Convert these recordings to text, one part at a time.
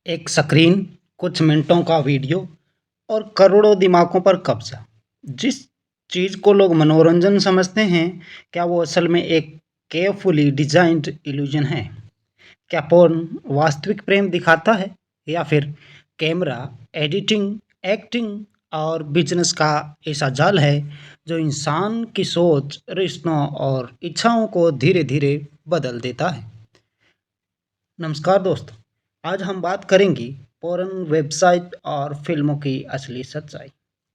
एक स्क्रीन, कुछ मिनटों का वीडियो और करोड़ों दिमागों पर कब्जा। जिस चीज़ को लोग मनोरंजन समझते हैं, क्या वो असल में एक केयरफुली डिजाइन्ड इल्यूजन है? क्या पोर्न वास्तविक प्रेम दिखाता है या फिर कैमरा, एडिटिंग, एक्टिंग और बिजनेस का ऐसा जाल है जो इंसान की सोच, रिश्तों और इच्छाओं को धीरे-धीरे बदल देता है? नमस्कार दोस्तों, आज हम बात करेंगे पोर्न वेबसाइट और फिल्मों की असली सच्चाई।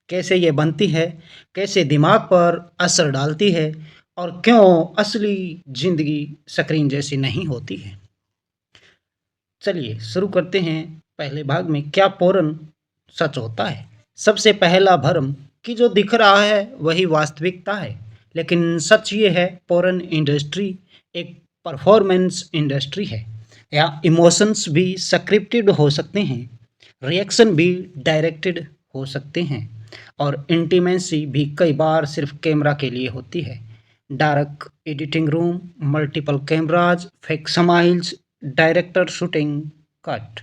कैसे ये बनती है, कैसे दिमाग पर असर डालती है और क्यों असली ज़िंदगी स्क्रीन जैसी नहीं होती है। चलिए शुरू करते हैं। पहले भाग में क्या पोर्न सच होता है? सबसे पहला भ्रम कि जो दिख रहा है वही वास्तविकता है। लेकिन सच ये है, पोर्न इंडस्ट्री एक परफॉर्मेंस इंडस्ट्री है। यहाँ इमोशंस भी स्क्रिप्टेड हो सकते हैं, रिएक्शन भी डायरेक्टेड हो सकते हैं और इंटीमेसी भी कई बार सिर्फ कैमरा के लिए होती है। Dark editing room, multiple cameras, fake smiles, director shooting cut.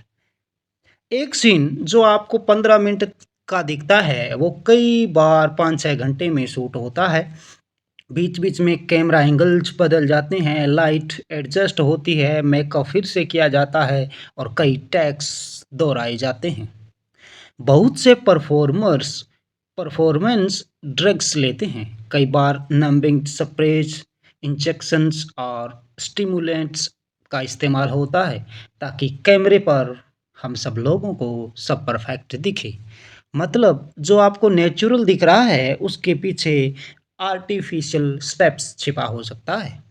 एक सीन जो आपको 15 मिनट का दिखता है, वो कई बार 5-6 घंटे में शूट होता है। बीच-बीच में कैमरा एंगल्स बदल जाते हैं, लाइट एडजस्ट होती है, मेकअप फिर से किया जाता है और कई टैक्स दोहराए जाते हैं। बहुत से परफॉर्मर्स परफॉर्मेंस ड्रग्स लेते हैं, कई बार नंबिंग स्प्रेज, इंजेक्शंस और स्टिमुलेंट्स का इस्तेमाल होता है ताकि कैमरे पर हम सब लोगों को सब परफेक्ट दिखे। मतलब जो आपको नेचुरल दिख रहा है उसके पीछे आर्टिफिशियल स्टेप्स छिपा हो सकता है।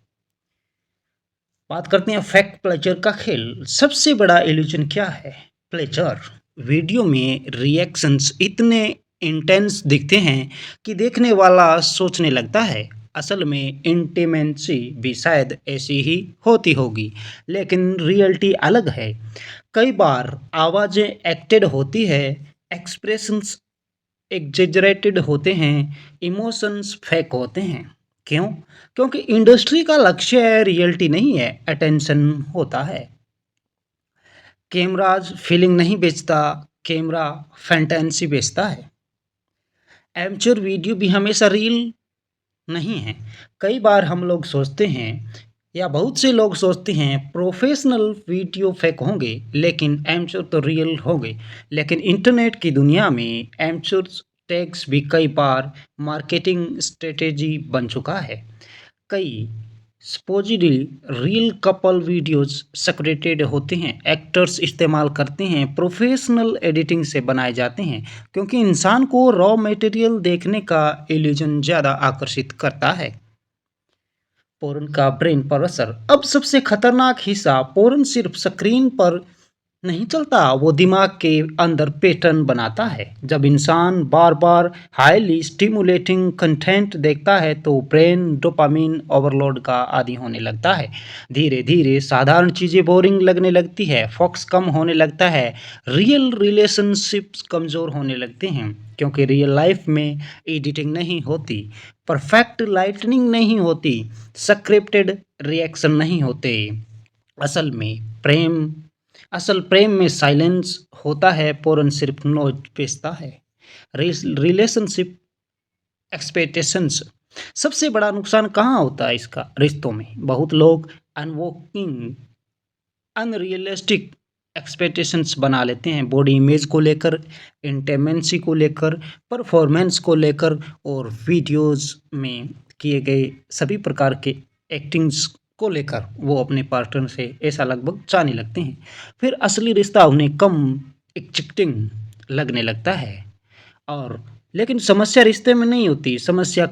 बात करते हैं फैक्ट प्लेजर का खेल। सबसे बड़ा इल्यूजन क्या है? प्लेजर। वीडियो में रिएक्शंस इतने इंटेंस दिखते हैं कि देखने वाला सोचने लगता है असल में इंटीमेसी भी शायद ऐसी ही होती होगी, लेकिन रियलिटी अलग है। कई बार आवाज़ें एक्टेड होती है, एक्सप्रेशंस एग्जेजरेटेड होते हैं, इमोशंस फेक होते हैं। क्यों? क्योंकि इंडस्ट्री का लक्ष्य रियलिटी नहीं है, अटेंशन होता है। कैमराज फीलिंग नहीं बेचता, कैमरा फैंटेसी बेचता है। एमेच्योर वीडियो भी हमेशा रील नहीं है। कई बार हम लोग सोचते हैं या बहुत से लोग सोचते हैं प्रोफेशनल वीडियो फेक होंगे लेकिन एमेच्योर तो रियल होंगे। लेकिन इंटरनेट की दुनिया में एमेच्योर टैग्स भी कई बार मार्केटिंग स्ट्रेटेजी बन चुका है। कई स्पोजिडली रियल कपल वीडियोस सेपरेटेड होते हैं, एक्टर्स इस्तेमाल करते हैं, प्रोफेशनल एडिटिंग से बनाए जाते हैं क्योंकि इंसान को रॉ मटेरियल देखने का इल्यूजन ज़्यादा आकर्षित करता है। पोर्न का ब्रेन पर असर। अब सबसे खतरनाक हिस्सा, पोर्न सिर्फ स्क्रीन पर नहीं चलता, वो दिमाग के अंदर पैटर्न बनाता है। जब इंसान बार बार हाईली स्टिमुलेटिंग कंटेंट देखता है तो ब्रेन डोपामिन ओवरलोड का आदी होने लगता है। धीरे धीरे साधारण चीज़ें बोरिंग लगने लगती है, फोकस कम होने लगता है, रियल रिलेशनशिप्स कमज़ोर होने लगते हैं क्योंकि रियल लाइफ में एडिटिंग नहीं होती, परफेक्ट लाइटनिंग नहीं होती, स्क्रिप्टेड रिएक्शन नहीं होते। असल में प्रेम असल प्रेम में साइलेंस होता है, पोर्न सिर्फ नोच बेचता है। Relationship expectations. सबसे बड़ा नुकसान कहाँ होता है इसका? रिश्तों में। बहुत लोग अनवोकिंग अनरियलिस्टिक एक्सपेक्टेशंस बना लेते हैं, बॉडी इमेज को लेकर, इंटेमेंसी को लेकर, परफॉर्मेंस को लेकर और वीडियोस में किए गए सभी प्रकार के एक्टिंग्स को लेकर वो अपने पार्टनर से ऐसा लगभग चाहने लगते हैं। फिर असली रिश्ता उन्हें कम एक्साइटिंग लगने लगता है। और लेकिन समस्या रिश्ते में नहीं होती, समस्या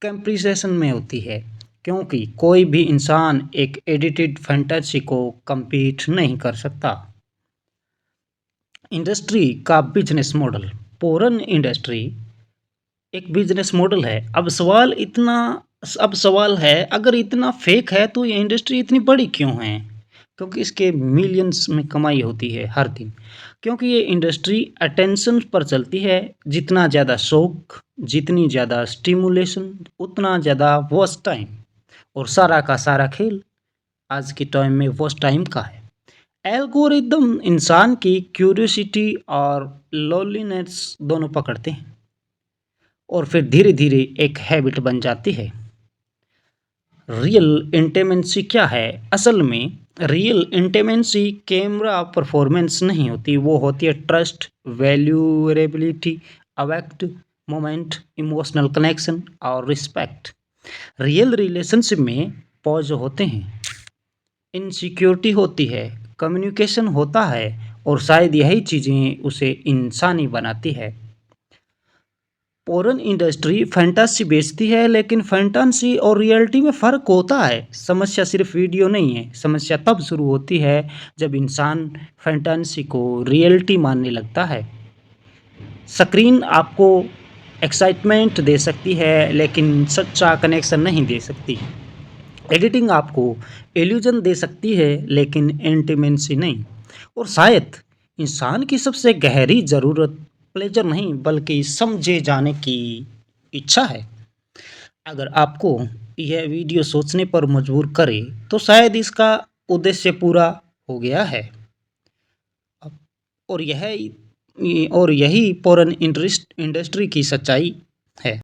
कंप्रीसेशन में होती है क्योंकि कोई भी इंसान एक एडिटेड फैंटेसी को compete नहीं कर सकता। इंडस्ट्री का बिजनेस मॉडल। पोर्न इंडस्ट्री एक बिजनेस मॉडल है। अब सवाल है, अगर इतना फेक है तो ये इंडस्ट्री इतनी बड़ी क्यों है? क्योंकि इसके मिलियंस में कमाई होती है हर दिन। क्योंकि ये इंडस्ट्री अटेंशन पर चलती है। जितना ज़्यादा शौक, जितनी ज़्यादा स्टिमुलेशन, उतना ज़्यादा वॉच टाइम। और सारा का सारा खेल आज के टाइम में वॉच टाइम का है। एल्गोरिदम इंसान की क्यूरियोसिटी और लोनलीनेस दोनों पकड़ते हैं और फिर धीरे-धीरे एक हैबिट बन जाती है। रियल इंटीमेंसी क्या है? असल में रियल इंटीमेंसी कैमरा परफॉर्मेंस नहीं होती, वो होती है trust, vulnerability, affect, moment, emotional connection और रिस्पेक्ट। रियल रिलेशनशिप में पॉज़ होते हैं, इनसिक्योरिटी होती है, कम्युनिकेशन होता है और शायद यही चीज़ें उसे इंसानी बनाती है। पोर्न इंडस्ट्री फैंटेसी बेचती है, लेकिन फैंटेसी और रियलिटी में फ़र्क होता है। समस्या सिर्फ वीडियो नहीं है, समस्या तब शुरू होती है जब इंसान फैंटेसी को रियलिटी मानने लगता है। स्क्रीन आपको एक्साइटमेंट दे सकती है, लेकिन सच्चा कनेक्शन नहीं दे सकती। एडिटिंग आपको इल्यूजन दे सकती है, लेकिन इंटीमेसी नहीं। और शायद इंसान की सबसे गहरी ज़रूरत प्लेजर नहीं, बल्कि समझे जाने की इच्छा है। अगर आपको यह वीडियो सोचने पर मजबूर करे, तो शायद इसका उद्देश्य पूरा हो गया है। और यही पोर्न इंडस्ट्री की सच्चाई है।